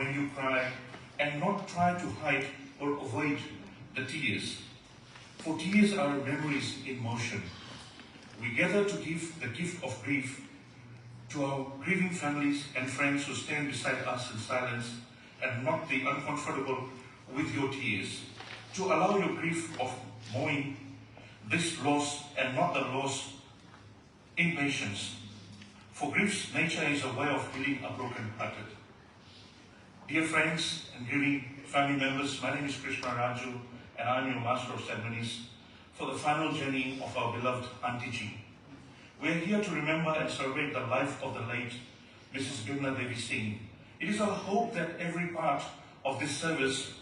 when you cry and not try to hide or avoid the tears. For tears are memories in motion. We gather to give the gift of grief to our grieving families and friends who stand beside us in silence and not be uncomfortable with your tears. To allow your grief of mourning this loss and not the loss in patience. For grief's nature is a way of healing a broken-hearted. Dear friends and grieving family members, my name is Krishna Raju and I am your Master of Ceremonies for the final journey of our beloved Auntie Ji. We are here to remember and celebrate the life of the late Mrs. Bimla Devi Singh. It is our hope that every part of this service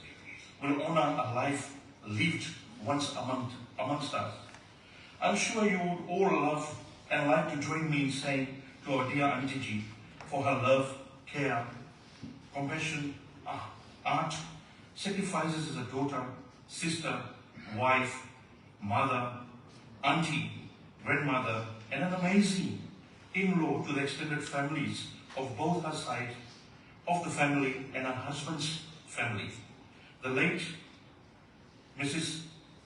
will honor a life lived once amongst us. I'm sure you would all love and like to join me in saying to our dear Auntie Ji for her love, care, compassion, art, sacrifices as a daughter, sister, wife, mother, auntie, grandmother, and an amazing in-law to the extended families of both her side of the family and her husband's family. The late Mrs.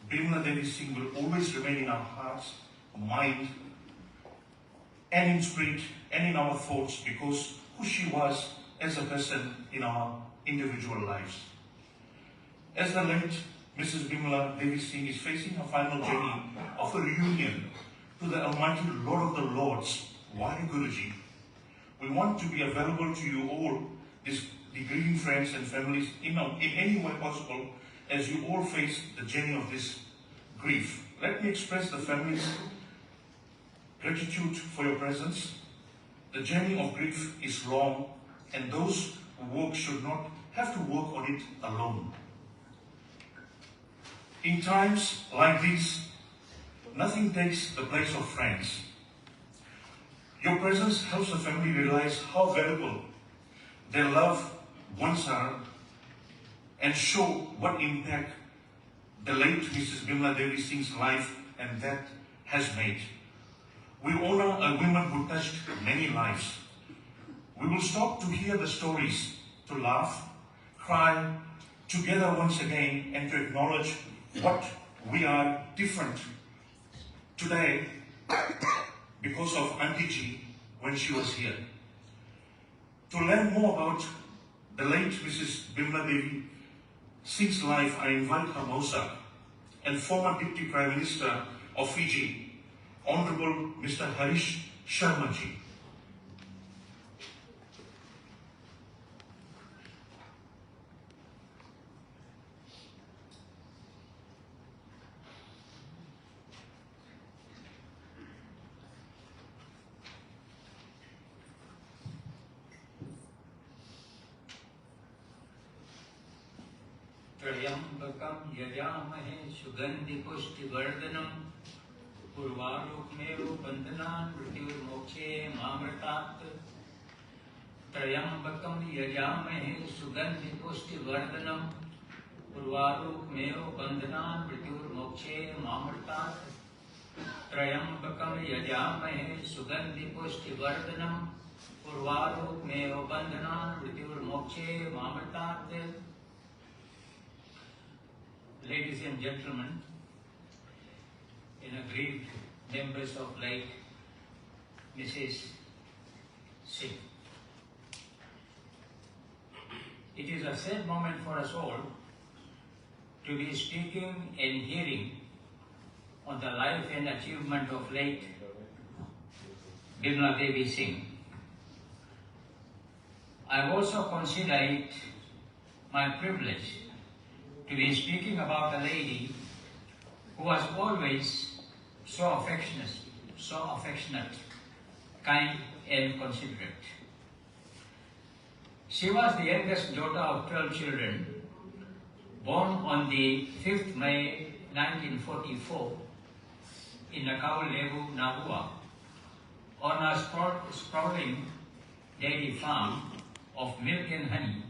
Bimla Devi Singh will always remain in our hearts, mind, and in spirit and in our thoughts because who she was as a person in our individual lives. As the late Mrs. Bimla Devi Singh is facing her final journey of a reunion to the Almighty Lord of the Lords, Guruji, we want to be available to you all, the grieving friends and families, in any way possible as you all face the journey of this grief. Let me express the family's gratitude for your presence. The journey of grief is long, and those who work should not have to work on it alone. In times like these, nothing takes the place of friends. Your presence helps the family realize how valuable their loved ones are and show what impact the late Mrs. Bimla Devi Singh's life and that has made. We honor a woman who touched many lives. We will stop to hear the stories, to laugh, cry together once again, and to acknowledge what we are different today because of Auntie Ji when she was here. To learn more about the late Mrs. Bimla Devi Singh's life, I invite her Mausa and former Deputy Prime Minister of Fiji, Honorable Mr. Harish Sharma Ji. त्र्यंबकं यजामहे सुगंधि पुष्टिवर्धनम् उर्वारुकमेव बन्धनान् मृत्युर्मोक्षे मामृतात् त्र्यंबकं यजामहे सुगंधि पुष्टिवर्धनम् उर्वारुकमेव बन्धनान् मृत्युर्मोक्षे मामृतात् त्र्यंबकं यजामहे सुगंधि पुष्टिवर्धनम् उर्वारुकमेव बन्धनान् मृत्युर्मोक्षे मामृतात्. Ladies and gentlemen, aggrieved members of late Mrs. Singh. It is a sad moment for us all to be speaking and hearing on the life and achievement of late Bimla Devi Singh. I also consider it my privilege to be speaking about a lady who was always so affectionate, kind and considerate. She was the youngest daughter of 12 children, born on the 5th May 1944 in Nakau Lebu, Nabua, on a sprawling dairy farm of milk and honey,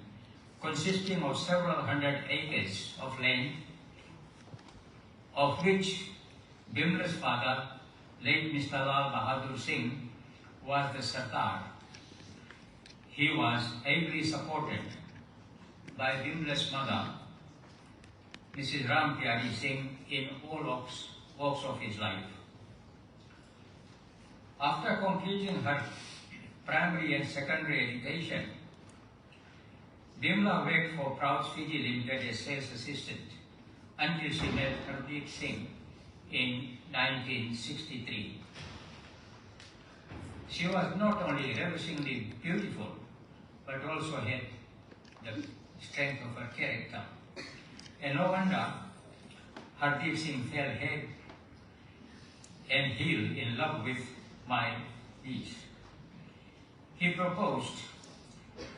consisting of several hundred acres of land, of which Bimla's father, late Mr. Lal Bahadur Singh, was the Sardar. He was ably supported by Bimla's mother, Mrs. Ram Pyari Singh, in all walks of his life. After completing her primary and secondary education, Bimla worked for Prouds Fiji Limited as sales assistant until she met Hardeep Singh in 1963. She was not only ravishingly beautiful, but also had the strength of her character. And no wonder Hardeep Singh fell head and heel in love with my niece. He proposed,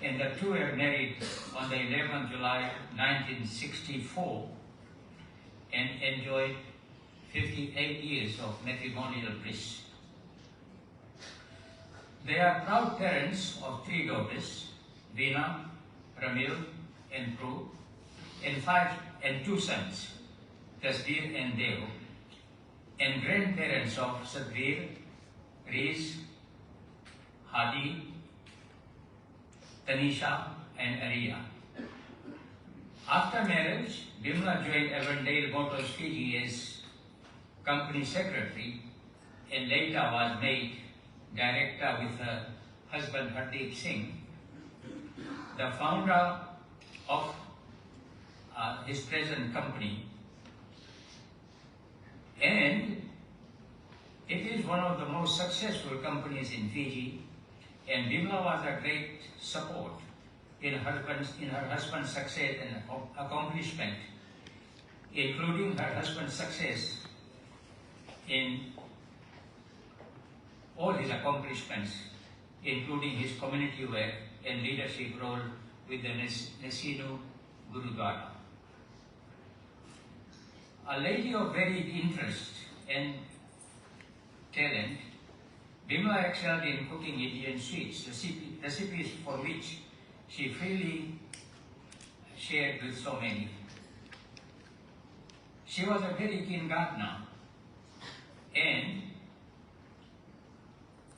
and the two were married on the 11th July 1964 and enjoyed 58 years of matrimonial bliss. They are proud parents of 3 daughters, Veena, Ramil, and Prue, and 2 sons, Tasbir and Dev, and grandparents of Sadhvir, Rees, Hadi, Tanisha, and Arya. After marriage, Bimla joined Avondale Motors Fiji as company secretary and later was made director with her husband Hardeep Singh, the founder of his present company. And it is one of the most successful companies in Fiji, and Bimla was a great support in her husband's success and accomplishment, including her husband's success in all his accomplishments, including his community work and leadership role with the Nasinu Gurudwara. A lady of varied interest and talent, Bimla excelled in cooking Indian sweets, recipes for which she freely shared with so many. She was a very keen gardener and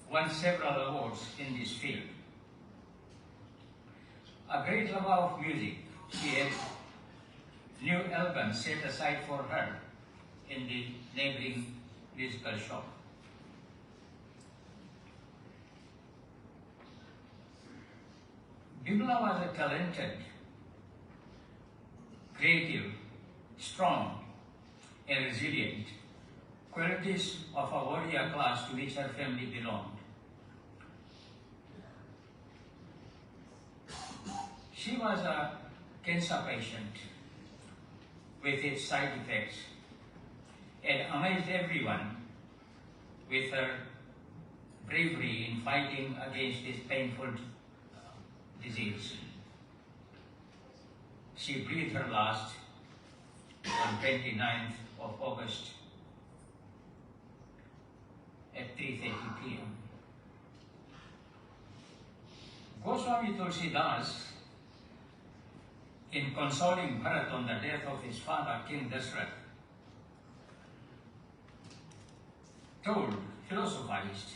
won several awards in this field. A great lover of music, she had new albums set aside for her in the neighboring musical shop. Bimla was a talented, creative, strong, and resilient, qualities of a warrior class to which her family belonged. She was a cancer patient with its side effects and amazed everyone with her bravery in fighting against this painful disease. She breathed her last on 29th of August at 3:30 p.m. Goswami Tulsidas, in consoling Bharat on the death of his father, King Dashrath, philosophized,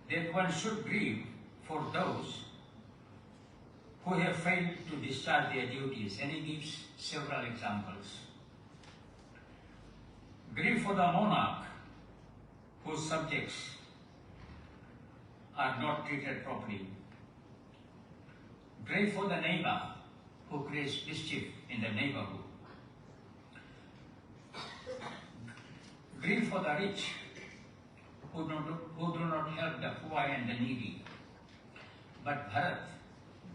that one should grieve for those who have failed to discharge their duties, and he gives several examples. Grieve for the monarch whose subjects are not treated properly. Grieve for the neighbor who creates mischief in the neighborhood. Grieve for the rich who do not help the poor and the needy. But Bharat,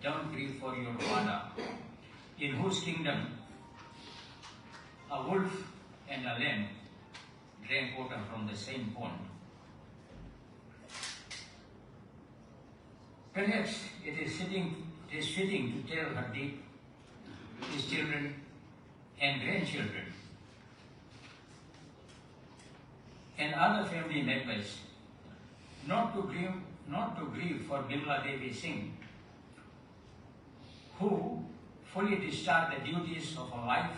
don't grieve for your father, in whose kingdom a wolf and a lamb drank water from the same pond. Perhaps it is fitting to tell Hardeep, his children and grandchildren, and other family members not to grieve for Bimla Devi Singh, who fully discharged the duties of a wife,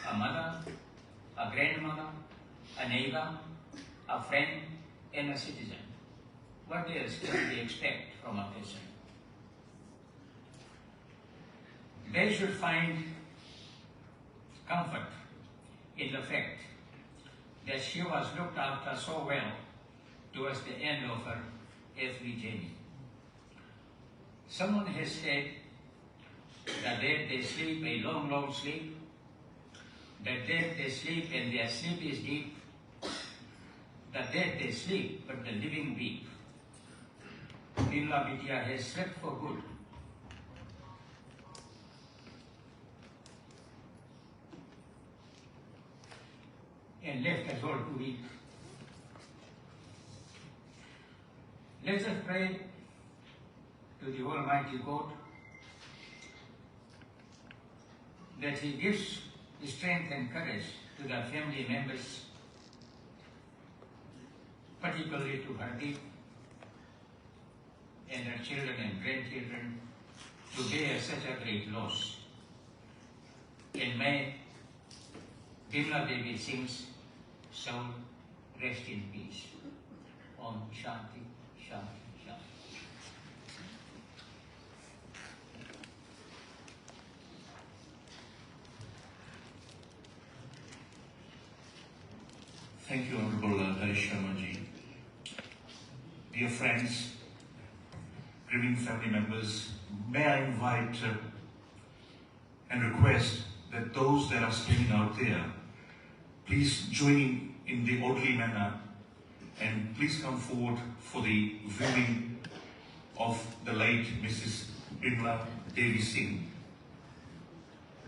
a mother, a grandmother, a neighbor, a friend, and a citizen. What else can we expect from a person? They should find comfort in the fact that she was looked after so well towards the end of her earthly journey. Someone has said that they sleep a long, long sleep, that they sleep and their sleep is deep, that they sleep but the living weep. Bimla Bidya has slept for good. And left us all to weep. Let us pray to the Almighty God that He gives strength and courage to the family members, particularly to Hardeep and her children and grandchildren, to bear such a great loss. And may Bimla Devi Singh's soul rest in peace. Om Shanti, Shanti, Shanti. Thank you, Honorable Harish Sharmaji. Dear friends, grieving family members, may I invite and request that those that are standing out there, please join in the orderly manner and please come forward for the viewing of the late Mrs. Bimla Devi Singh.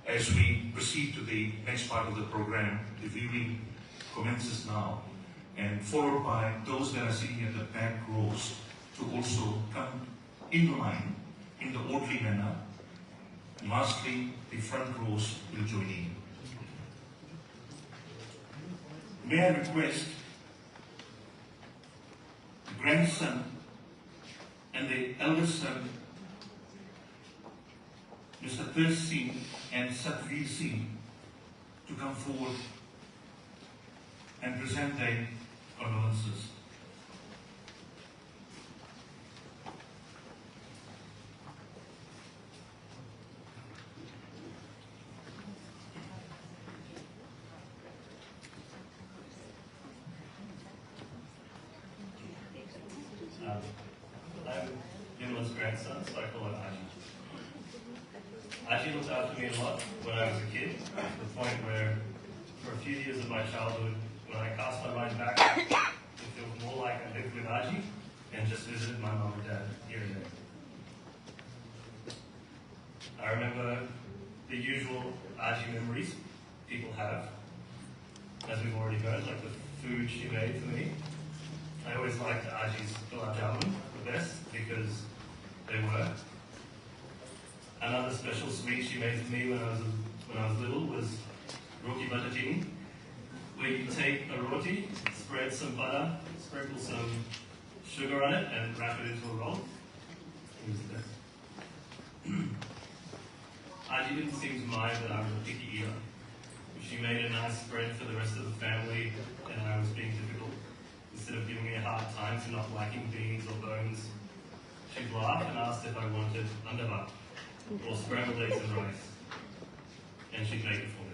As we proceed to the next part of the program, the viewing commences now, and followed by those that are sitting at the back rows to also come in line in the orderly manner. And lastly, the front rows will join in. May I request the grandson and the eldest son, Mr. Tir Singh and Satvir Singh, to come forward and present their condolences. I'm Bimla's grandson, so I call him Aji. Aji looked after me a lot when I was a kid, to the point where for a few years of my childhood, when I cast my mind back, it felt more like I lived with Aji and just visited my mum and dad here and there. I remember the usual Aji memories people have, as we've already heard, like the food she made for me. I always liked Aji's gulab jamun the best because they were. Another special sweet she made for me when I was little was roti butter chini, where you take a roti, spread some butter, sprinkle some sugar on it, and wrap it into a roll. It was the best. Aji didn't seem to mind that I was a picky eater. If she made a nice spread for the rest of the family and I was being difficult, instead of giving me a hard time for not liking beans or bones, she'd laugh and ask if I wanted andava, or scrambled eggs and rice, and she'd make it for me.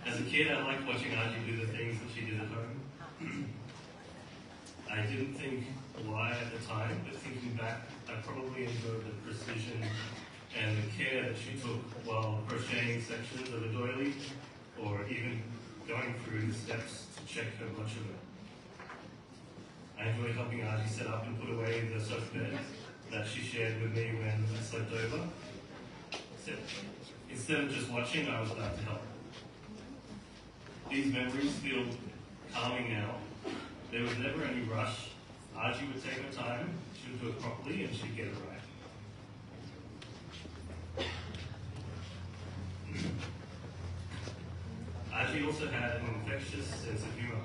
As a kid, I liked watching Aji do the things that she did at home. I didn't think why at the time, but thinking back, I probably enjoyed the precision and the care that she took while crocheting sections of a doily, or even going through the steps to check her blood sugar. I enjoyed helping Aji set up and put away the sofa bed that she shared with me when I slept over. Instead of just watching, I was glad to help. These memories feel calming now. There was never any rush. Aji would take her time, she would do it properly, and she'd get it right. Aji also had an infectious sense of humor.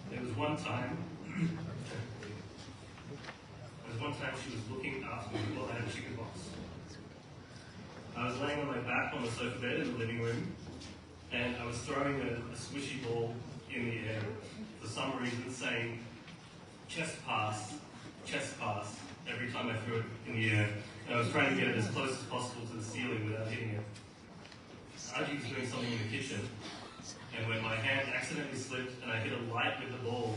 There was one time she was looking after me while I had a chicken pox. I was laying on my back on the sofa bed in the living room, and I was throwing a swishy ball in the air for some reason, saying chest pass, every time I threw it in the air. And I was trying to get it as close as possible to the ceiling without hitting it. Aji was doing something in the kitchen, and when my hand accidentally slipped and I hit a light with the ball,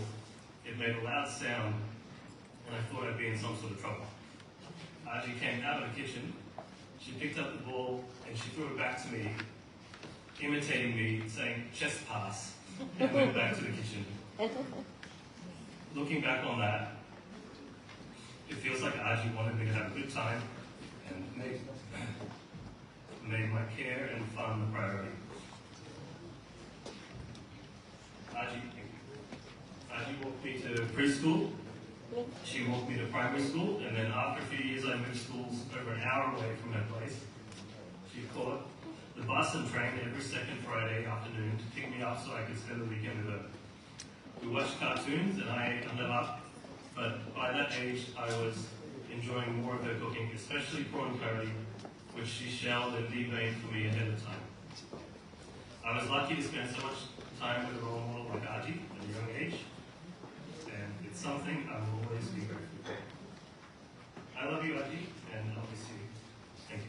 it made a loud sound, and I thought I'd be in some sort of trouble. Aji came out of the kitchen, she picked up the ball, and she threw it back to me, imitating me, saying, "Chest pass," and went back to the kitchen. Looking back on that, it feels like Aji wanted me to have a good time and made my care and fun the priority. Aji walked me to preschool, she walked me to primary school, and then after a few years I moved schools over an hour away from her place. She caught the bus and train every second Friday afternoon to pick me up so I could spend the weekend with her. We watched cartoons and I ate them up, but by that age I was enjoying more of her cooking, especially prawn curry, which she shelled and deveined for me ahead of time. I was lucky to spend so much time with a role model like Aji at a young age, and it's something I will always be grateful for. I love you, Aji, and I'll miss you. Thank you.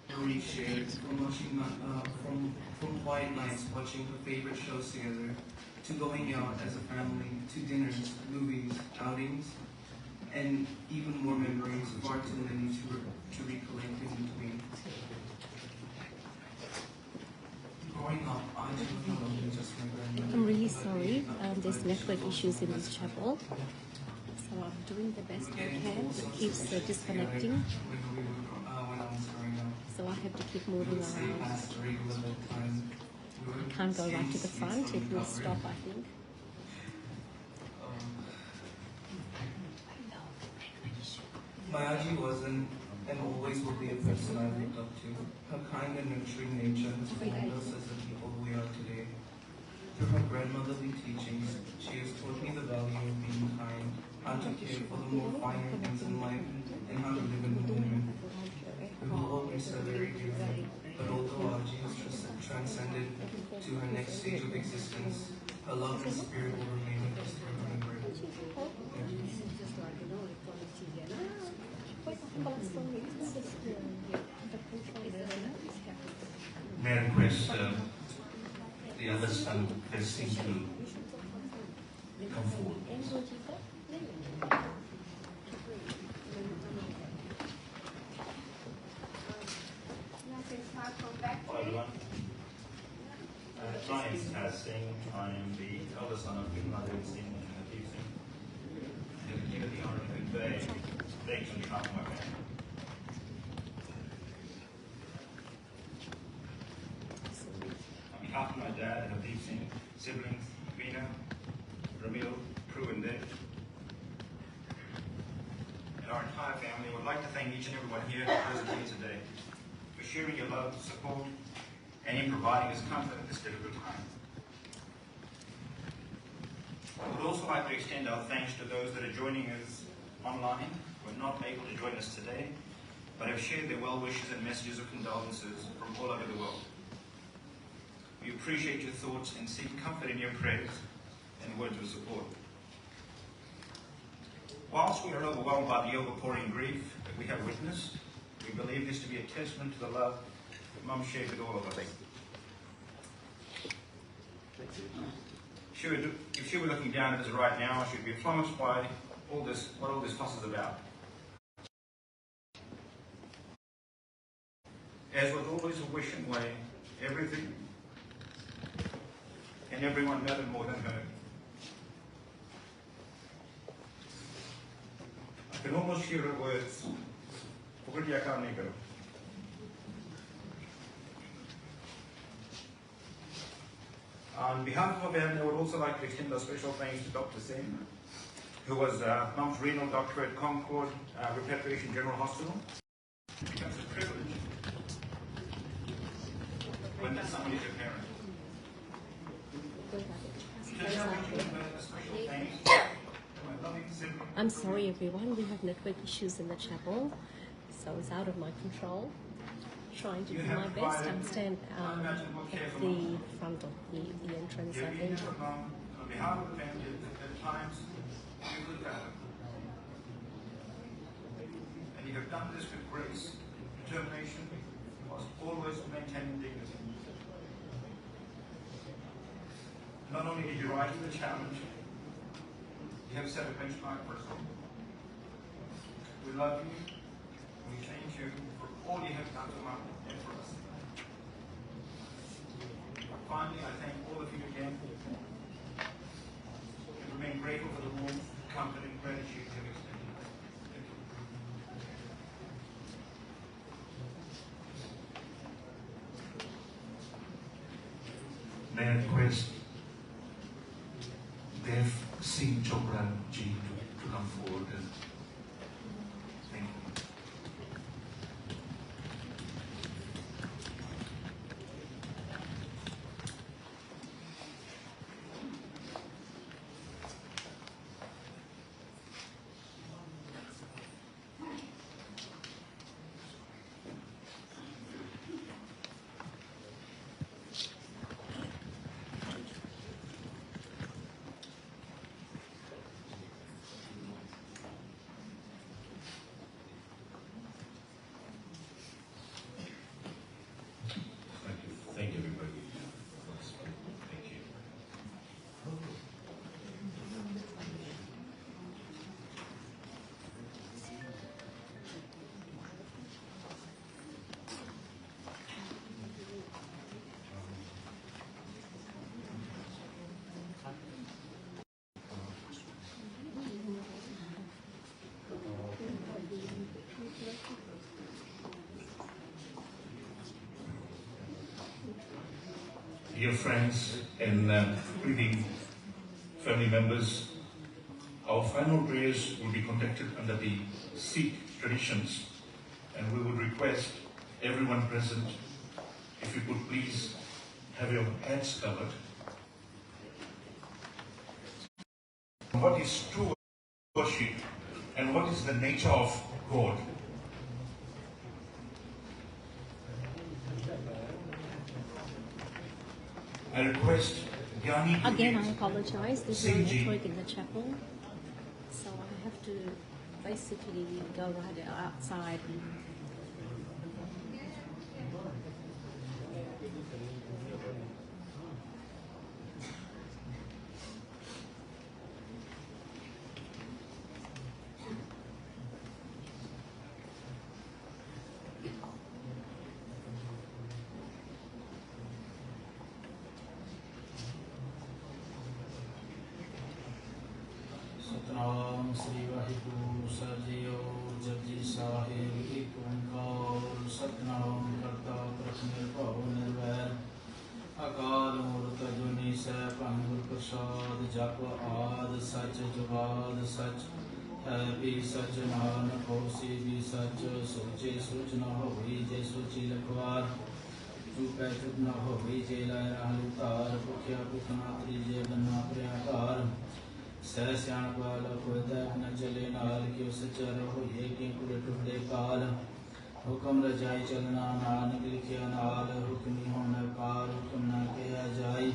Memory shared from watching from quiet nights, watching her favorite shows together, to going out as a family, to dinners, movies, outings, and even more memories, far too many to recollect in between. Growing up, I didn't know only just my grandmother. I'm really sorry. There's network issues in this chapel. So I'm doing the best I can. It keeps disconnecting. When I was growing up, So I have to keep moving around. past a regular time. I can't go right to the front. It will stop, I think. My Aji wasn't and always will be a person I looked up to. Her kind and nurturing nature has formed us as the people we are today. Through her grandmotherly teachings, she has taught me the value of being kind, how to care for the more finer things in life, and how to live in the moment. We will always her very dearly, but although Aji has transcended to her next stage of existence, her love and spirit will remain with us forever. Thank you. May I request the other son, Singh, to come forward. Hello everyone. My name is Singh. I am the elder son of Bimla, Devi, Singh, and Devi Singh. And I give the honour to convey thanks on behalf of my family. On behalf of my dad and Devi Singh, siblings, Veena, Ramil, Prue, and Dev, and our entire family, I would like to thank each and everyone here present here today for sharing your love, support, and in providing us comfort at this difficult time. I would also like to extend our thanks to those that are joining us online, who are not able to join us today, but have shared their well wishes and messages of condolences from all over the world. We appreciate your thoughts and seek comfort in your prayers and words of support. Whilst we are overwhelmed by the overpouring grief that we have witnessed, we believe this to be a testament to the love that Mum shared with all of us. If she were looking down at us right now, she'd be flummoxed by what all this fuss is about. As with always a wish and way, everything and everyone mattered more than her. I can almost hear her words. On behalf of our family, I would also like to extend a special thanks to Dr. Singh, who was Mum's renal doctor at Concord Repatriation General Hospital. It becomes a privilege when somebody is your parent. Today I want to give a special thanks to my loving sibling. I'm sorry, everyone. We have network issues in the chapel, so it's out of my control. Trying to do my best. I'm standing at the front of the entrance, I think. On behalf of the family, at times, you look at it. And you have done this with grace. determination was always maintaining dignity. Not only did you rise to the challenge, you have set a benchmark for us all. We love you. We thank you for all you have done for us and for us. Finally, I thank all of you again and remain grateful for the warmth, comfort, and gratitude you have extended. Thank you. May I request Devi, Singh, Chopra ji to come forward. And thank you. Thank you, everybody. Thank you. Dear friends and greeting family members, our final prayers will be conducted under the Sikh traditions, and we would request everyone present, if you could please have your heads covered. What is true worship and what is the nature of God? I request Gyani to Again, read I apologize. There's no Singh ji. network in the chapel, so I have to basically go right outside. Satnam Shri Waheguru सजियो Japji Sahib एक ओंकार सतनाम करता पुरख निर्भव निर्वैर अकाल मूर्त अजूनी सैभं गुर प्रसाद जप आद सच जुगाद सच है भी सच नानक होसी भी सच सोचे सोच न होई जे सोची लखवार चुपै चुप न होई जे लाय राहु तार भुखिया भुख ना त्रिजे बन्ना प्रयाकार सह सियाण पाल खुद न चले नाल क्यों सचर होइए कि कुड़े टुटे काल हुक्म रजाई चलना नानक लिखिया नाल हुक्मी होना कार हुक्म न किया जाई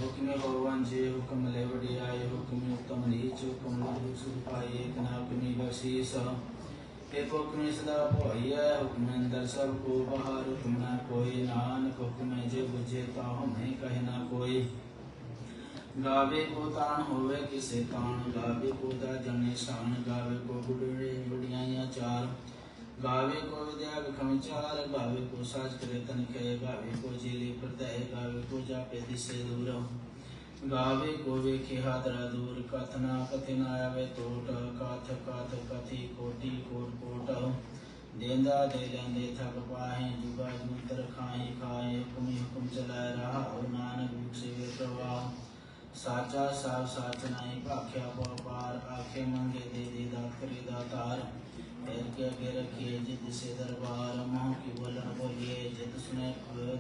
हुक्म भगवान जे हुक्म ले वडियाई हुक्म उत्तम नीच हुक्म दुख सुख पाई एक न हुक्मी बख्शीस एक हुक्म सदा भोइया हुक्म अंदर सब को बाहर हुक्म न कोई नानक हुक्म जे बुझे ताहु में कहे न कोई गावे को तान होवे किसे तान गावे को दा जने शान गावे को गुड़े गुड़ियां चार गावे को विद्या विक्रम चार गावे को साज करे तन खे गावे को जीली प्रदय गावे को जापे दिसे दूर गावे को वेखे हादरा दूर कथना कथिना आवे तोट काथ काथ कथी कोटि कोट कोट देंदा दे लेंदे थक पाहे जुगा जुंतर खाए खाए हुक्म हुक्म चलाए रहा नानक रूप से वे प्रवाह साचा साव साच नाई भाख्या पार आखे मंगे दे दात करे दातार पैर के आगे रखिए जिद से दरबार मोह की बोलन बोलिए जिद सुने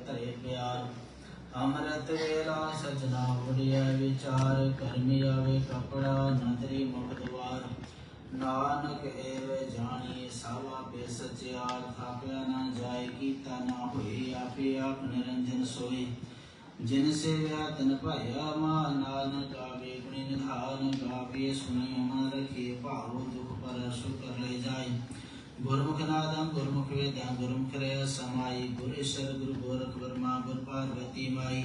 तरे प्यार अमृत वेला सजना उड़िया विचार कर्मी आवे कपड़ा नदरी मुख द्वार नानक एवे जानिए सावा पे सचियार थापया ना जाए कीता ना हुई आपे आप निरंजन सोई जिनसे व्यातन पाया मान नानक आवे गुणी निधान गावे सुनियो मन रखे पाओ दुख पर सुख कर ले जाए गुरमुख नादम गुरमुख वेद क्या गुरुमुख रे समाई गुरु ईश्वर गुरु गोरख ब्रह्मा गुरु पार्वती माई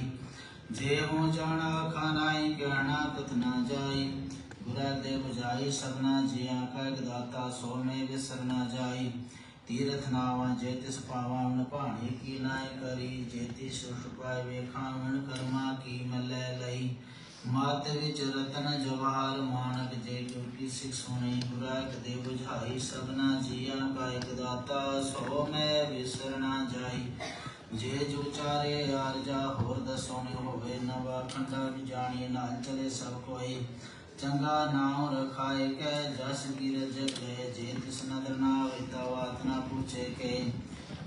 जे हो जाना खानाई कहना कथ ना जाई गुरुदेव जाई सबना जिया का दाता सो में विसर ना जाई तीर्थ नावा जे तिस पावा मन पाणी की नाय करी जे तिस पाए वेखा मन कर्मा की मलै लई मात विच रतन जवाहर मानक जे की सिख सुनी गुरक देव बुझाई सबना जिया का एक दाता सो में विसर ना जाई जे जो चारे आरजा होर दसोने होवे नवा खंडा जानी नाल चले सब कोई चंगा नाम रखाए के जस गिरज गए जे तिस नदर ना वितावात न पूछे के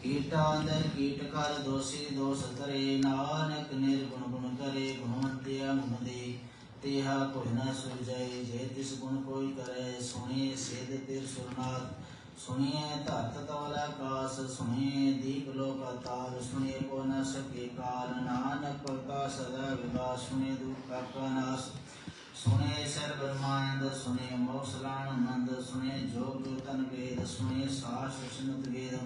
कीटा अंदर कीट कर दोषी दोष करे नानक निर्गुण गुण करे गुणवंतिया गुण दे तेहा कोई न सुरजाए जे तिस गुण कोई करे सुनिए सेध तिर सुरनाथ सुनिए धरत तवल आकाश सुनिए दीप लोक अताल सुनिए को न सके काल नानक करता सदा विकास सुनिए दुख का नाश सुने सर ब्रह्मानंद सुने मोक्षलानंद सुने जोग तन वेद सुने सास सुनत वेद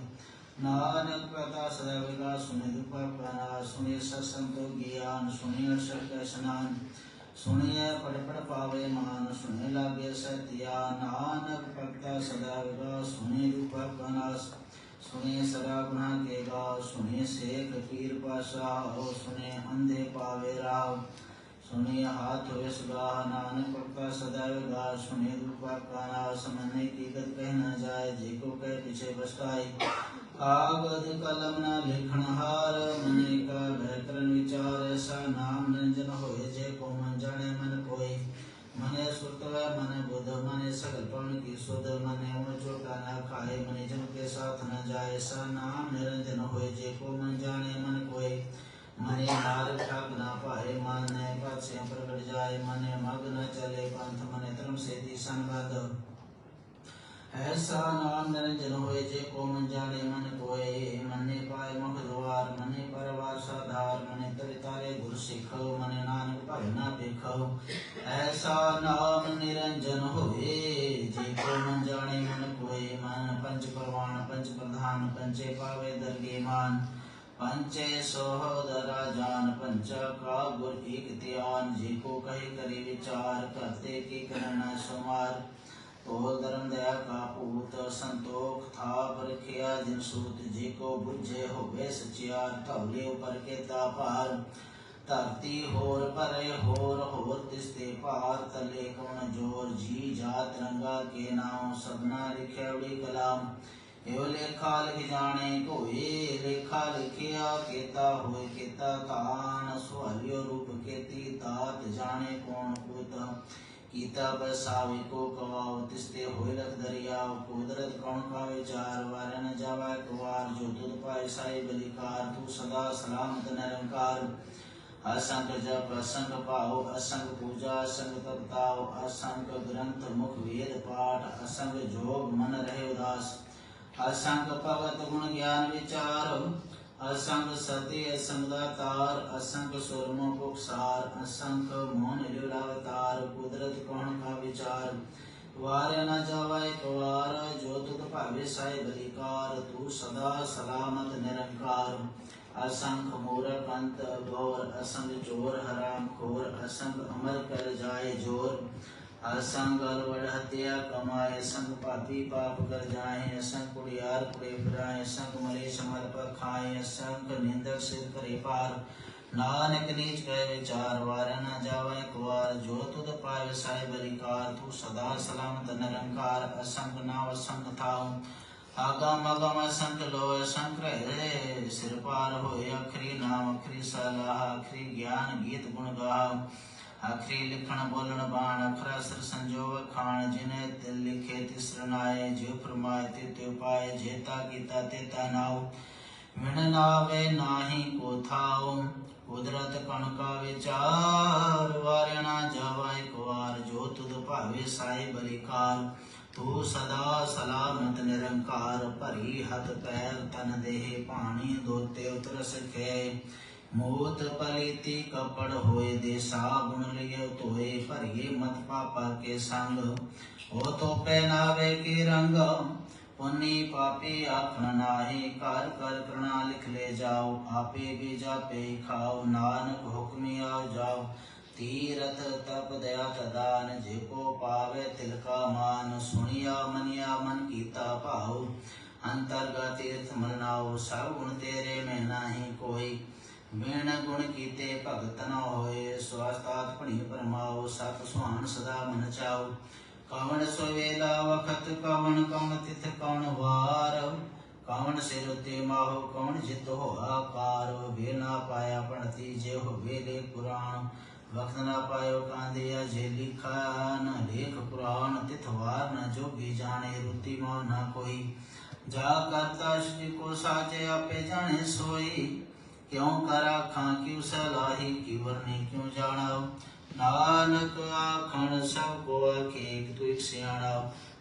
नानक प्रता सदा विकास सुने दुपना सुने सत्संग ज्ञान सुने अक्षर का स्नान सुनिए पढ़ पावे मान सुने लागे सत्या नानक प्रता सदा विकास सुने दुपना सुने सदा गुना के गा सुने शेख पीर पाशाह सुने अंधे पावे राव सुनिए हाथ विषगा नानक पक्का सदैव गा सुनिए रूपा काना समन्वय की गत कह न जाए जे को कह पीछे बसकाई कागज कलम न लिखण हार मने का भयकरण विचार ऐसा नाम निरंजन होए जे को मन जाने मन कोई मने सुत मन बुध मने सकल पवन की सुध मने वो चोटा न खाए मने जन के साथ न जाए ऐसा नाम निरंजन होए जे को मन जाने मन कोई मने मार्ग ठग न पाए मन पद से प्रकट जाए मने मग न चले पंथ मने धर्म से दिशन बद ऐसा नाम निरंजन होए जे को मन जाने मन कोए मने पाए मुख द्वार मने परवार साधार मने तरितारे गुरु सिखो मने नानक भय न देखो ऐसा नाम निरंजन होए जे को मन जाने मन कोए मन पंच प्रवाण पंच प्रधान पंचे पावे दरगे मान पंचे सोहदरा जान पंचा का गुर एक ध्यान जी को कहे करे विचार करते की करना सुमार तो धर्म दया का पूत संतोख था परखिया जिन सूत जी को बुझे हो वे सचियार तवले ऊपर के तापार धरती होर परे होर तिस्ते पार तले कौन जोर जी जात रंगा के नाम सबना लिखे उड़ी कलाम यो लेखा लिख जाने कोई लेखा लिखिया केता होए केता तान सुहलियो रूप केती तात जाने कौन कुत कीता बसावे को कवाव तिस्ते होए लख दरियाव कुदरत कौन का विचार वार न जावा कुवार जो तुद पाए साई बलिकार तू सदा सलामत निरंकार असंग जप असंग पाओ असंग पूजा असंग तपताओ असंग ग्रंथ मुख वेद पाठ असंग जोग मन रहे उदास असंग भगत गुण ज्ञान विचार असंग सत्य असंग दातार असंग सुरमो पुकसार असंग मोहन लीलावतार कुदरत कौन का विचार वार न जावाय कवार जो तुत भावे साई बलिकार तू सदा सलामत निरंकार असंख मूरख अंत गौर असंग चोर हराम खोर असंग अमर कर जाए जोर असंग अलवड़ हत्या कमाए असंग पापी पाप कर जाए असंग कुड़ियार कुड़े फिराए असंग मलेश मल पर खाए असंग निंदक सिर करे पार नानक नीच कहे विचार वार न जावे कुवार जो तुद पावे साई बलिकार तू सदा सलामत निरंकार असंग नाव असंग थाऊ आगम अगम असंग लो असंग रहे सिर पार होए अखरी नाम अखरी सलाह अखरी ज्ञान गीत गुण गाओ अखरी लिखण बोलन बाण अखरा सर संजोग खान जिन्हें तिल लिखे तिसरनाए जो फरमाए ते उपाय जेता कीता तेता नाव मिण नावे नाही को थाओ कुदरत कण का विचार वार ना जावाय कुवार जो तुद भावे साई बलिकार तू सदा सलामत निरंकार भरी हथ पैर तन देह पानी दोते उतर सके मोत पलीति कपड़ होए देसा गुण लियो तोए भरिए मत पापा के संग हो तो पहनावे के रंग पुनि पापी आखन नाहि, कर कर करना लिख ले जाओ। आपे भी जापे खाओ, नानक हुक्मी आओ जाओ। तीरथ तप दया तदान, जेको पावे तिलका मान। सुनिया मनिया मन कीता भाव, अंतरगा तीर्थ मरनाओ। सब गुण तेरे में नाही कोई, बिन गुण कीते भगत न होए। स्वास्थात भणी परमाओ, सत सुहान सदा मन चाओ। कवन सुवेला वखत कवन, कवन तिथ कवन वार। कवन सिर उते माहो, कवन जित हो आकार। वे ना पाया पढ़ती, जे हो वेले पुराण। वक्त न पायो कांदिया, जे लिखा न लेख पुराण। तिथवार न जोगी जाने, रुति मोह न कोई। जा करता श्री को साचे, आपे जाने सोई। क्यों करा खां क्यों सलाही, की वर्णी क्यों जानाओ। नानक आखण सब को आखे, तू एक सियाणा।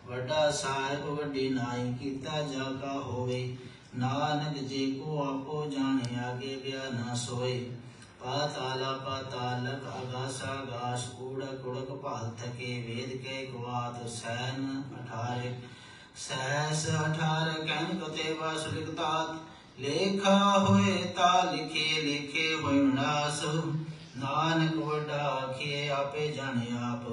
वड्डा साहिब वड्डी नाई, कीता जागा होवे। नानक जी को आपो जाने, आगे गया न सोए। पाताला पातालक आगास आगास, उड़क उड़क पाल थके। वेद के गुआत सैन अठारे, सहस अठार कहन कते वासुलिक तात। लेखा होए ता लिखे, लेखे होए विनाश। नानक वड्डा आखे, आपे जाने आप।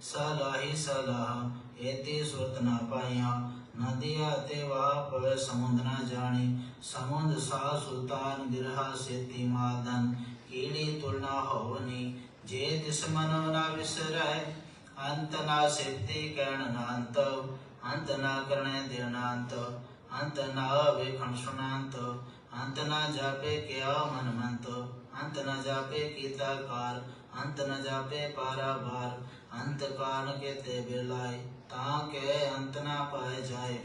सलाही सलाह एते सुरत न पाइया। नदिया ते वाप समुद्र न जानी। समुद्र सा सुल्तान, गिरहा सेती मादन। कीड़ी तुलना होवनी, जे तिस मनो न विसरै। अंत ना सेती कहन न अंत, अंत ना करणे देनांत। अंत ना वेखण सुनांत, अंत ना जापे क्या मन मंत। अंत न जापे कीता कार, अंत न जापे पारावार। अंत कारण के ते बिरलाए, ताके अंत न पाए जाए।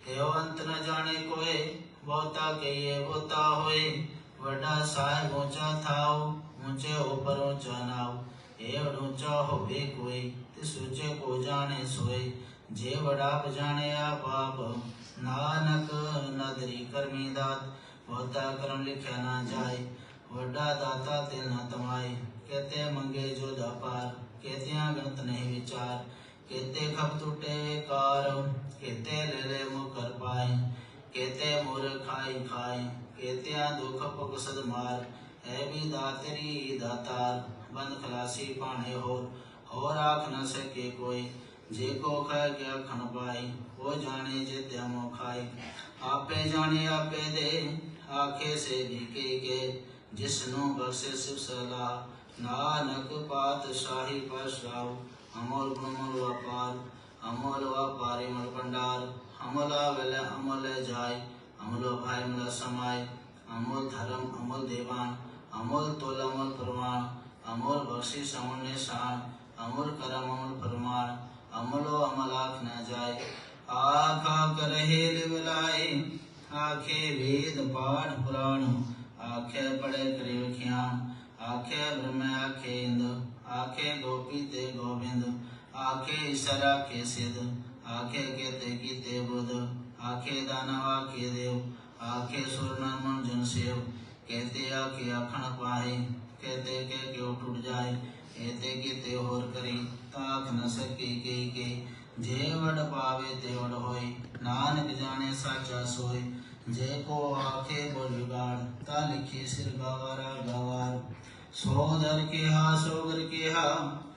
हेओ अंत न जाने कोय, बहुता कहिए बहुता होए। वड्डा साहिब ऊंचा थाओ, ऊंचे ऊपर ऊंचा नाओ। एवं ऊंचा होवे कोई, तिस ऊंचे को जाने सोए। जे वडाप जाने आप आप, नानक नदरी करमी दात। बहुता कर्म लिखा ना जाए, वड्डा दाता तिल न तमाए। कहते मंगे जो दापार, कहते गणत नहीं विचार। कहते खप टूटे कार, कहते ले ले मुँह कर पाए। कहते मोर खाई खाए, कहते दुख पग सद मार। है भी दातरी दातार, बंद खलासी पाने होर आख न सके कोई। जे को कह क्या खन पाई, वो जाने जे त्यामो खाई। आपे जाने आपे दे, आखे से भी के। जिसनु बख्शे शिव सलाह, नानक पातशाही पाशाओ। अमोल गुण मोल व्यापार, अमोल व्यापारी मल भंडार। अमोला वेले अमोल जाय, अमोलो भाई मल समाय। अमोल धर्म अमोल देवान, अमोल तोल अमोल प्रमाण। अमोल बख्शिश अमोल निशान, अमोल करम अमोल प्रमाण। अमलो अमल आख न जाय, आखा करहे लिवलाए। आखे वेद पाठ पुराण, आखे पढ़े करे व्याख्यान। आखे ब्रह्म आखे इंद्र, आखे गोपी ते गोविंद। आखे ईश्वर आखे सिद्ध, आखे केते कीते बुध। आखे दानव आखे देव, आखे सुर नर मन जन सेव। कहते आखे आखण पाहे, कहते के क्यों टूट जाए। एते कीते होर करी, ताक न सके के। जे वड पावे ते वड होय, नानक जाने साचा सोय। जे को आखे बोल बिगाड़, ता लिखी सिर गवारा गवार। सो दर के हा सो गर के हा,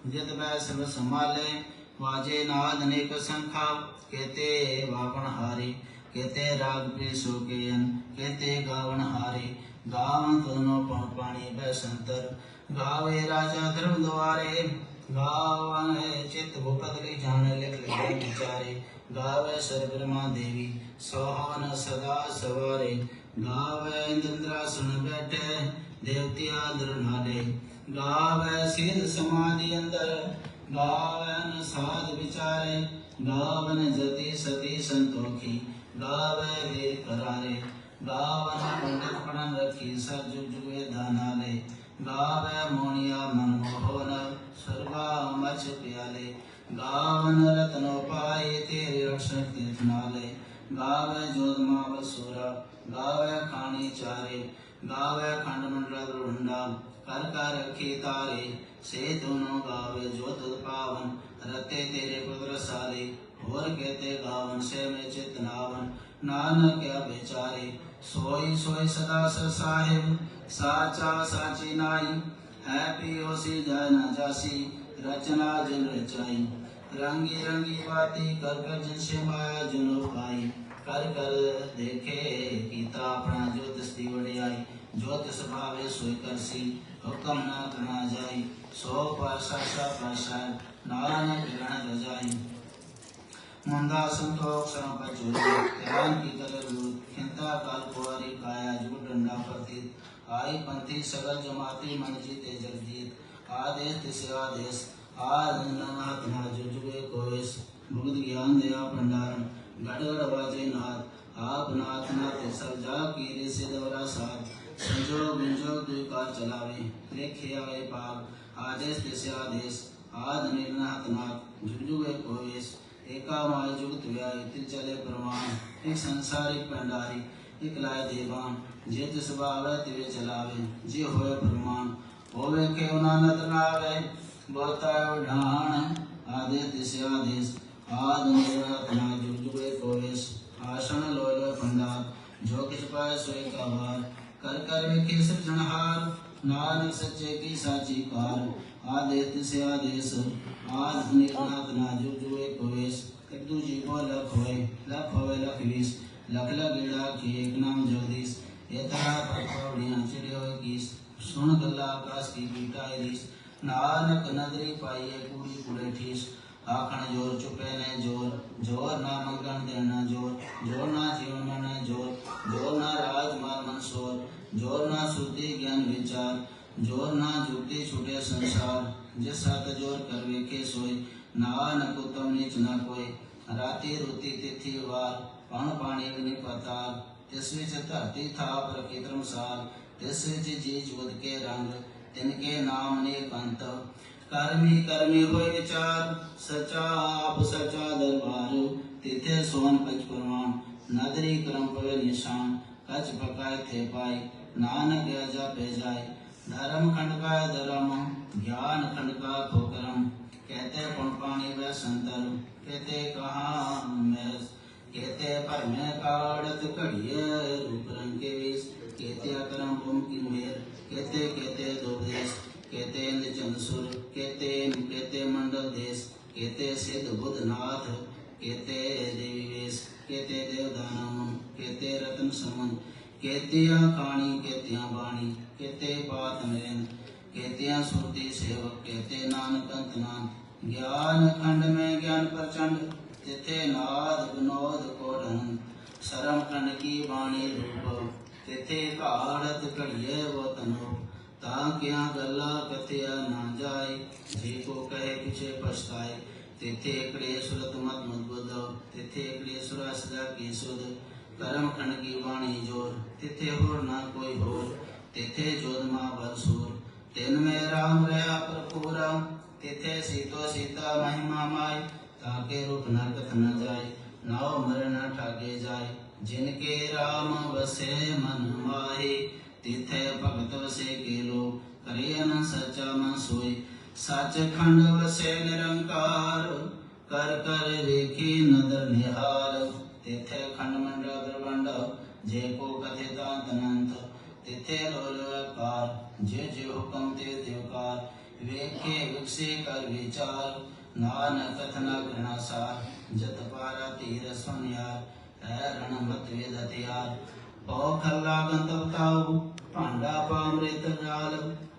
जित बै सब संभाले। वाजे नाद नेक संखा, कहते वापन हारी। कहते राग प्रिय सुकेयन, कहते गावन हारे। गावन दोनों पानी बैसंतर, गावे राजा धर्म द्वारे। गावन चित भूपत ली जाने लिख ले विचारे। गावे सर ब्रह्मा देवी, सोहन सदा सवारे। गावे इंद्रासन बैठे, देवती आदर नाले। गावे सीध समाधि अंदर, गावन साध विचारे। गावन जति सती संतोखी, गावे वीर करारे। गावन पंडित पढ़न रखी, सब जुग जुग वेदा नाले। गावे मोनिया मन मोहन, स्वर्गा मच प्याले। गावन रत्नो पाए, तेरे रक्षक तीर्थ नाले। गावे जोध मावल सूरा, गावे खानी चारे। गावे खंड मंडल रुंडा, कर कर रखी तारे। से दोनों गावे जो तुद पावन, रते तेरे पुत्र साले। और कहते गावन से में चित नावन नानक क्या बेचारे सोई सोई सदा साहिब साचा साची नाई है पियोसी जाय न जासी रचना जिन रचाई रंगी रंगी बाती कर कर जिनसे माया जुनो पाई कर कर देखे कीता अपना जो तिसदी वडियाई जो तिस भावे सोई करसी हुक्म न करना जाई सो पासा सा पासा नानक ग्रहण रजाई मुंदा संतोष सरम पर चोरी ध्यान की तरह दूत खिंता काल कुआरी काया जुग डंडा प्रतीत आई पंथी सगल जमाती मन जीते जगजीत आदेश तिसे आदेश आज नमहत ना जुजुए कोइस भुगत ज्ञान दया भंडारण गड़गड़ बाजे नाथ आप नाथ नाथ सब जा कीरे से दवरा साथ संजोग विंजोग द्विकार चलावे लेखे आए पाग आदेश तिसे आदेश आज निर्नाथ नाथ जुजुए कोइस एका माय जुगत व्याय तिर चले प्रमाण एक संसारिक भंडारी एक लाय देवान जे तिस बावे तिवे चलावे जे होए प्रमाण होवे के उनानत नावे बोताय उठान आदेश तिसे आदेश आद निर्नाथ नाथ जुजुए कोइस आसन लोय लोय भंडार जो किस पाए सोए का भार कर कर विखे सृजनहार नानक सच्चे की साची कार आदेश तिसे आदेश आज निर्नाथ ना जुजुए कोइस एक दूजी को लख होए लख बीस लख लगेड़ा की एक नाम जगदीश ये तरह पर पौड़ियां चिड़े होए कीस सुन गल्ला आकाश की बीटाई रीस नानक नगरी पाइए कूड़ी कूड़े ठीस आखण जोर चुपे ने जोर जोर ना मंगन देना जोर जोर ना जीवन मन जोर जोर ना राज मार मंसोर जोर ना शुद्धि ज्ञान विचार जोर ना जुगती छूटे संसार जिस साथ जोर कर वेखे सोई नानक उत्तम नीच न कोई राति रोती तिथि वार पण पानी विनि पताल तिस विच धरती थाप रखी धर्मसाल तिस विच जी जुगत के रंग तिनके नाम अनेक अंत कर्मी कर्मी होय विचार सचा आप सचा दरबार तिथे सोन पच प्रमाण नदरी करम पवे निशान कच पकाए थे पाई नानक जा पे जाए धर्म खंड का धर्म ज्ञान खंड का खोकरम कहते पुन पानी व संतर कहते कहाँ मैं कहते पर मैं काड़त कड़िए रूप रंग के विष कहते अकरम पुम की मेर कहते दोदेश कहते चंदसुर कहते मंडल देश कहते सिद्ध बुद्धनाथ कहते देवी वेश कहते देवदानम कहते रत्न समन कहतिया काणी कहतिया बाणी कहते पात नरेंद्र कहतिया सुरती सेवक कहते नानक अंतनाथ ज्ञान खंड में ज्ञान प्रचंड तिथे नाद विनोद कोढ़न शरम खंड की बाणी रूप तिथे काढ़त कड़िए वो तनो ताक्या गल्ला कथिया ना जाए जी को कहे पीछे पछताए तिथे एकड़े सुरत मत बुद्धो तिथे एकड़े सुरा सदा की सुध करम खंड की वाणी जोर तिथे होर ना कोई होर तिथे जोध माँ बरसूर तिन में राम रहा प्रपूरा तिथे सीतो सीता महिमा माय ताके रूप नरकत न जाय नाव मर न ठाके जाय जिनके राम बसे मन माहे तिथे भगत वसे के लोग करे न सच्चा मन सोई सच खंड वसे निरंकार कर कर वेखी नदर निहार तिथे खंड मंडल ब्रह्मांड जे को कथित अनंत तिथे लोलकार जे जे हुक्म ते देवकार वेखे विकसे कर विचार नानक कथना घृणा सार जत पारा तीर सुनियार है रण मत वेद हथियार पौ खल्ला गंतव ताऊ पांडा पामृत जाल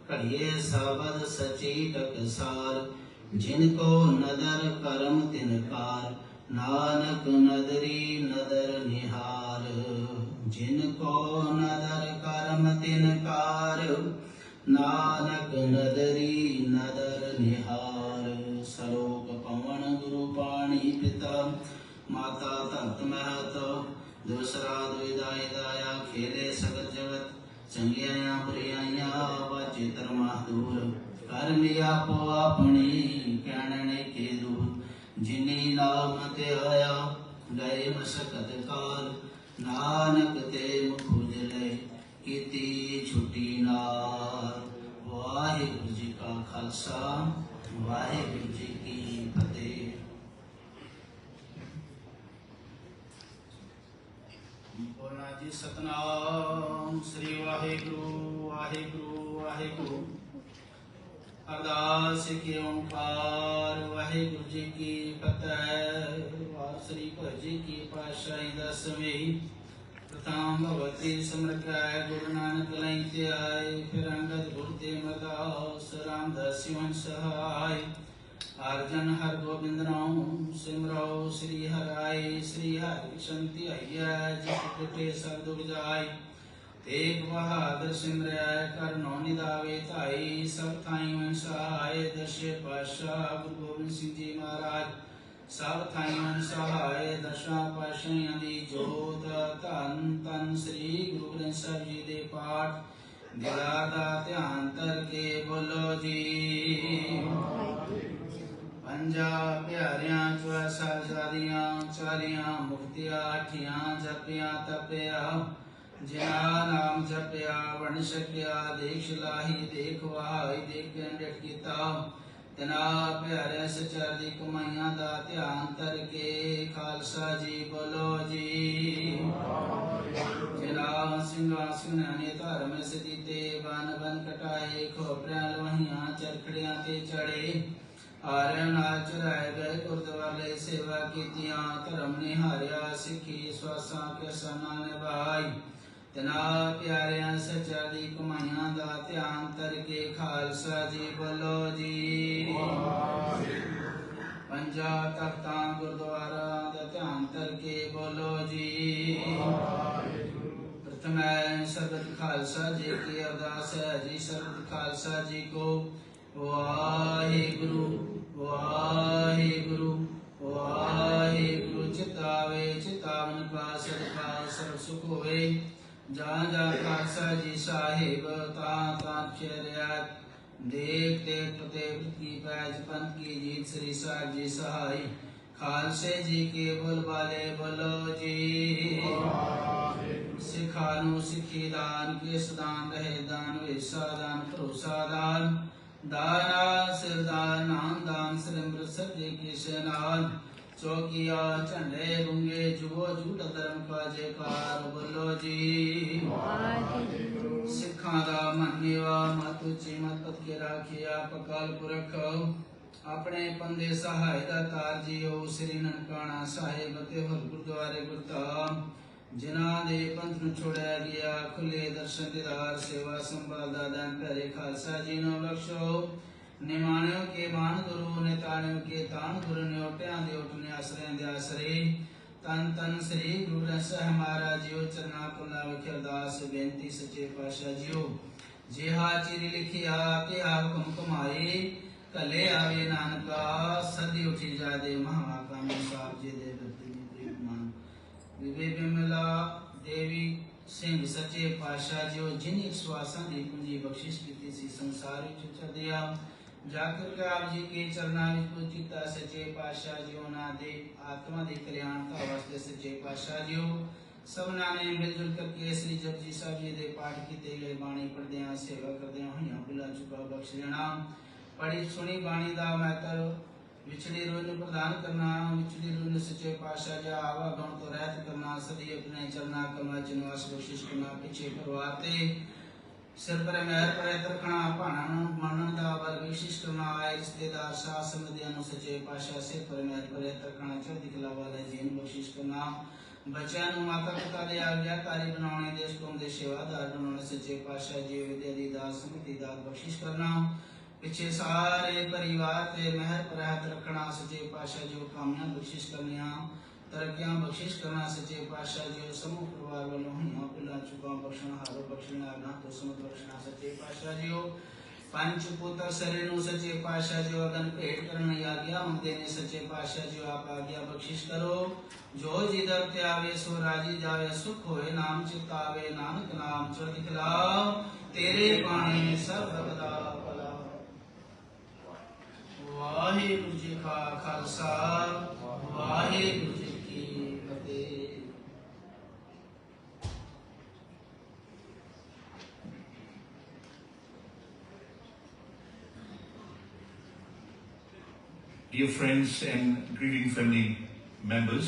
कड़िए सबद सची टकसार जिनको नदर करम तिनकार नानक नदरी नदर निहार जिनको नदर करम तिनकार नानक नदरी नदर निहार सलोक पवन गुरु पाणी पिता माता तप्त महत दूसरा दुविदाई दाया खेले सगत जगत चंगिया बुरियाया बाचे धर्मा दूर कर लिया पो अपनी कहने के दूर जिनी नाम ते आया गए मसकत काल नानक ते मुख उजले कीती छुटी नार वाहिगुरु जी का खालसा वाहिगुरु जी की फतेह। जी सतनाम श्री वाहेगुरु वाहेगुरु वाहेगुरु। अरदास के ओंकार वाहेगुरु जी की फतेह। श्री भजी की पातशाही दसवीं। प्रथम भगवती समृत गुरु नानक लैते आए, फिर अंगद गुरु देवदास रामदास सिंह सहाय। अर्जन हर गोबिंद नाम सिमरो श्री हराय, श्री हरि कृष्ण धियाइयै जिस कुटे सब दुख जाय। तेग बहादुर सिमरै करनो निधावे धाई, सब थाई मन सहाय। दशे पातशाह गुरु गोबिंद सिंह जी महाराज, सब थाई मन सहाय। दशा पातशाहियां दी जोत, धन धन श्री गुरु ग्रंथ साहिब जी दे पाठ। दिला दा ध्यान करके बोलो जी। पंजा प्यारियां चौह साहबजादियां, चारियां मुक्तियां अठियां जपियां तपिया। जिना नाम जपिया बन सकिया, देख लाही देख वाही देख डट कीता। तना प्यारे सचर दी कमाइयां दा ध्यान करके खालसा जी बोलो जी। जिना सिंहासन ने धर्म सदीते, बन बन कटाए खोपरियां लोहियां चरखड़ियां ते चढ़े। आर्य नाल चुराए गए गुरुद्वारे सेवा कीतियां, धर्म निहारिया सिखी स्वासां किसाना निभाई। तना प्यारियां सचर दी कमाइयां दा ध्यान करके खालसा जी बोलो जी। पंजा तख्तां गुरुद्वारा दा ध्यान करके बोलो जी। प्रथम सर्वत खालसा जी की अरदास है जी। सर्वत खालसा जी को वाहेगुरु वाहेगुरु वाहेगुरु। चितावे चितावन का सदका सर्व सुख होवे। जहाँ जहाँ खालसा जी साहिब तां तां चरियात। देख देख फतेह की पैज पंथ की जीत श्री साहिब जी सहाय। खालसे जी के बोलबाले बोलो जी। सिखानु सिखी दान केस दान रहे दान वेसा दान भरोसा दान। दाना सिरदान नाम दान सिरमृत सब्जे की सेनान। चौकिया झंडे गुंगे जुगो झूठ धर्म का जयकार बोलो जी। सिखा दा मन्नेवा मत उची मत पत के राखिया पकाल पुरख। अपने पंदे सहाय दा तार जियो श्री ननकाना साहिब ते हर गुरुद्वारे गुरधाम। जिन्हां दे पंथ नूं छोड़िया गया खुले दर्शन दीदार सेवा संभाल दा दान प्यारे खालसा जी नूं बख्शो। निमाणियों के मान गुरु ने ताणियों के ताण गुरु ने ओटियां दे ओटने आसरे दे आसरे। तन तन श्री गुरु ग्रंथ साहिब महाराज जियो चरना कमला विखे अरदास बेनती सच्चे पातशाह जियो। जिहा चिरी लिखिया तिहा हुक्म कमाए। कले आवे नानका सदी उठी जा दे महाकामी साहब जी दे मान। विवे बिमला देवी सिंह सच्चे पातशाह जियो जिन एक श्वासां दी पूंजी बख्शिश कीती सी संसार विच चढ़िया। जाकर के आप जी के चरना विच पूजिता सच्चे पातशाह जियो ना दे आत्मा दे कल्याण का वास्ते सच्चे पातशाह जियो। सबना ने मिलजुल करके श्री जपजी साहब जी दे पाठ कीते गए बाणी पढ़दियां सेवा करदियां होइयां भुला चुका बख्श लेना। पढ़ी सुनी बाणी दा महतर विछड़ी रूह नूं प्रदान करना। विछड़ी रूह नूं सच्चे पातशाह जा आवा गण तो रहत करना। सदी अपने चरना कमल च निवास बख्शिश करना। पिछे परवार ते सिर पर मेहर परत रखना। भाणा नूं मनण दा बल बख्शिश करना। आए रिश्तेदार साथ संबंधियां नूं सच्चे पातशाह सिर पर मेहर परत रखना। चढ़दी कला वाले जीन बख्शिश करना। बच्चों नूं माता पिता दे आज्ञाकारी बनाने देश कौम दे सेवादार बनाने सच्चे पातशाह जी विद्या दी दात समृद्धि दात बख्शिश करना। पिछे सारे परिवार ते मेहर परत रखना। सच्चे पातशाह जी कामयां बख्शिश करनिया तरक्कियां बख्शिश करना। सच्चे पातशाह जी समूह परिवार वालों हुइयां भुलां चुकां बख्शण हारो बख्शण आना तो समझ बख्शना। सच्चे पातशाह जी पंच पुत्र सरे नूं सच्चे पातशाह जी अगन भेंट करन आज्ञा मंगदे ने। सच्चे पातशाह जी आप आज्ञा बख्शिश करो। जो जी दर ते आवे सो राजी जावे। सुख होए नाम चित आवे नानक नाम चढ़ दिखला। तेरे बाणे सब भगता भला। वाहिगुरु जी का खालसा वाहिगुरु जी की फतेह। Dear friends and grieving family members,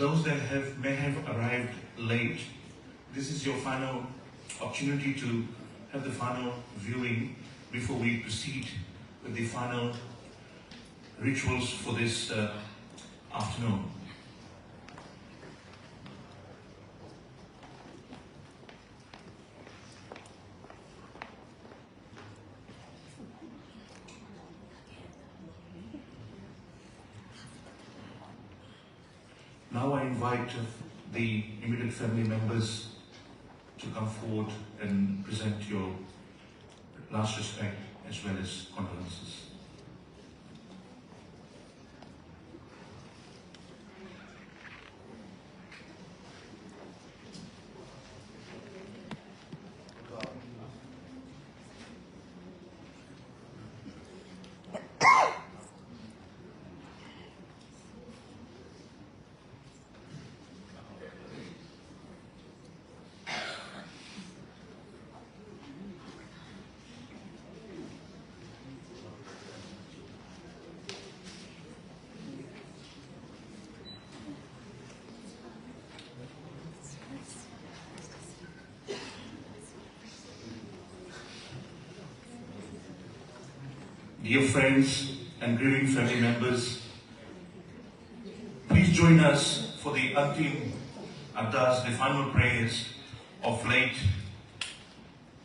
those that may have arrived late, this is your final opportunity to have the final viewing before we proceed with the final rituals for this afternoon. Now I invite the immediate family members to come forward and present your last respect as well as condolences. Dear friends and grieving family members, please join us for the Antim Ardas, the final prayers of late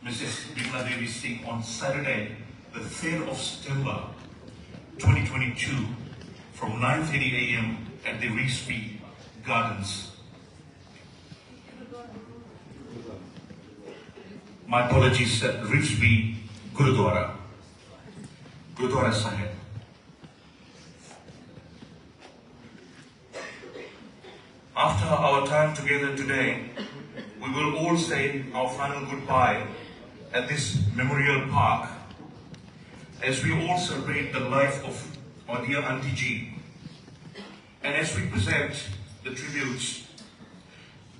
Mrs. Bimla Devi Singh on Saturday, the 3rd of September 2022 from 9:30 a.m. at the Reesby Gardens. My apologies, at Reesby Gurudwara. Gurudwara Sahay. After our time together today, we will all say our final goodbye at this memorial park as we all celebrate the life of our dear Auntie G, and as we present the tributes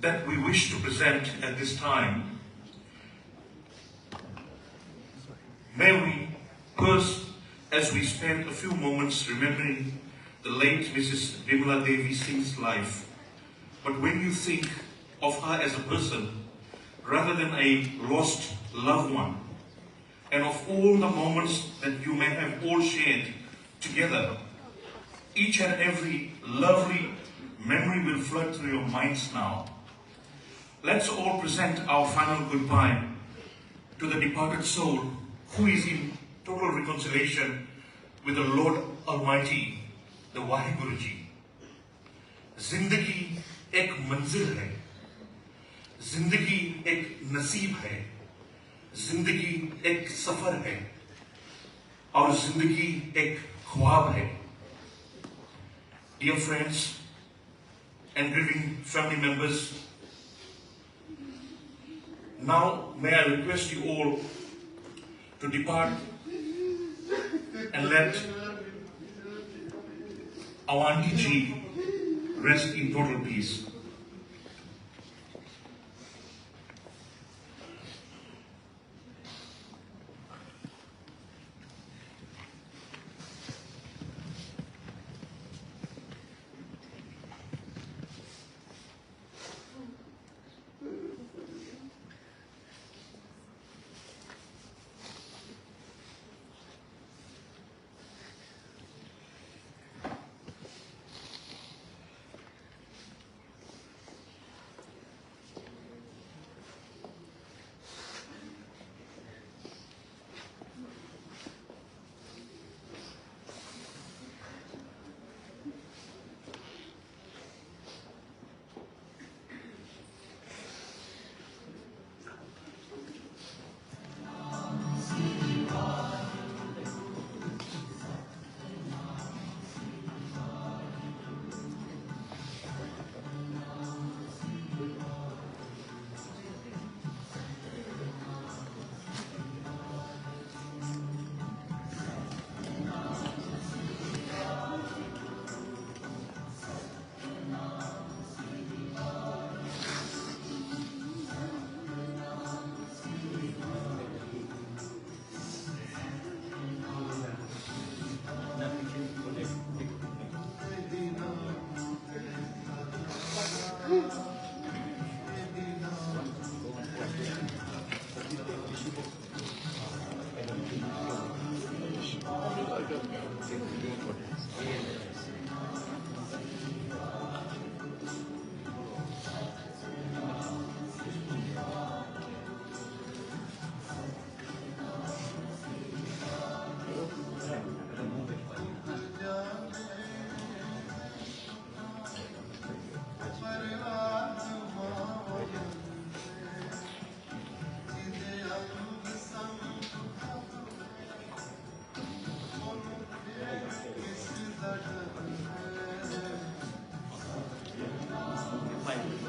that we wish to present at this time. May we first, as we spend a few moments remembering the late Mrs. Bimla Devi Singh's life, but when you think of her as a person, rather than a lost loved one, and of all the moments that you may have all shared together, each and every lovely memory will flood through your minds now. Let's all present our final goodbye to the departed soul who is in total reconciliation with the Lord Almighty, the Waheguru Ji. Zindagi ek manzil hai, zindagi ek naseeb hai, zindagi ek safar hai, aur zindagi ek khwab hai. Dear friends and grieving family members, now may I request you all to depart and let our Auntie G rest in total peace.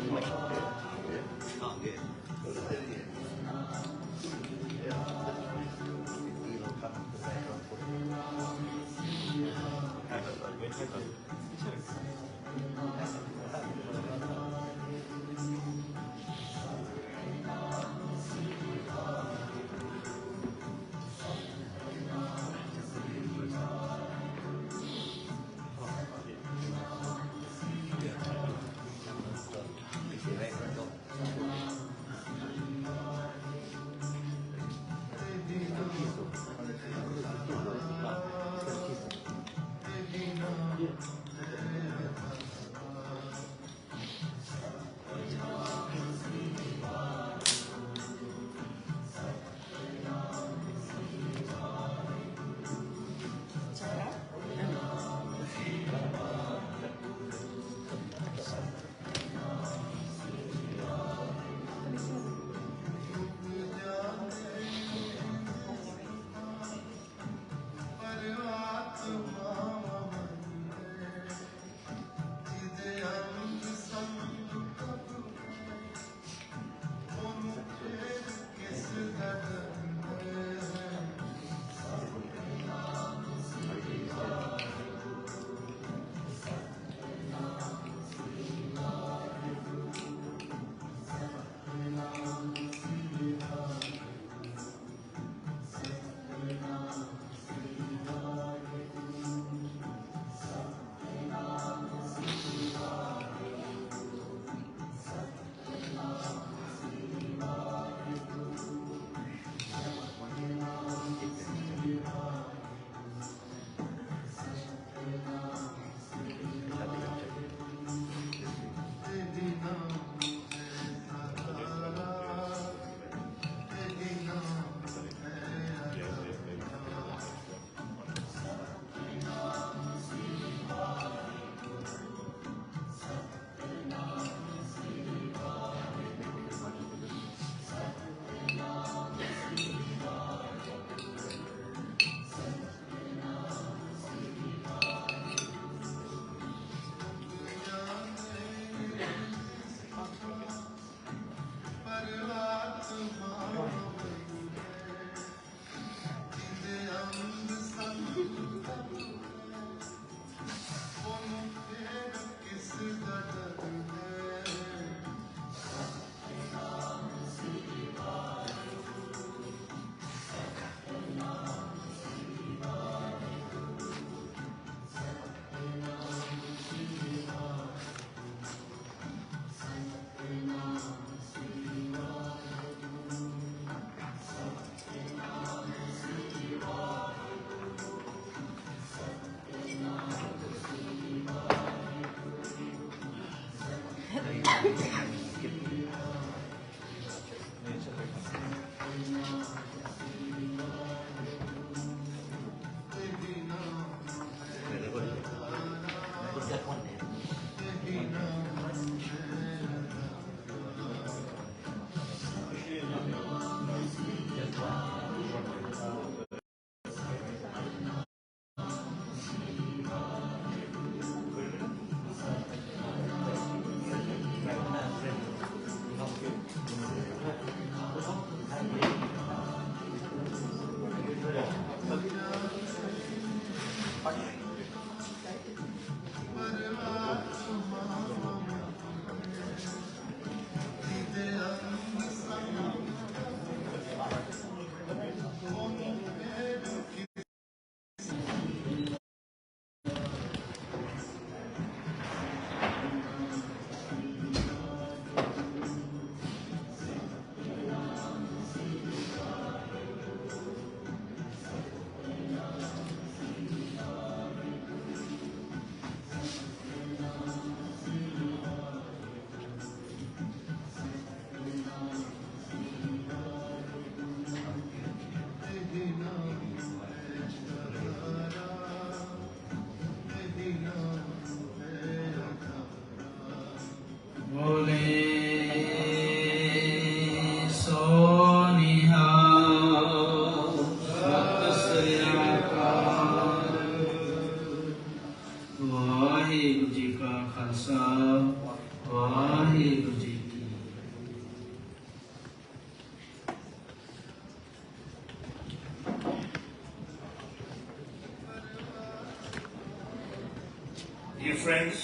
Thank you.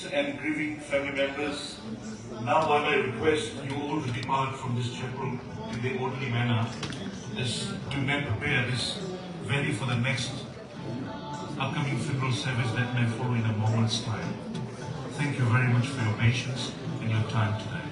deceased and grieving family members, now while I request you all to depart from this chapel in the orderly manner, as we may prepare this venue for the next upcoming funeral service that may follow in a moment's time. Thank you very much for your patience and your time today.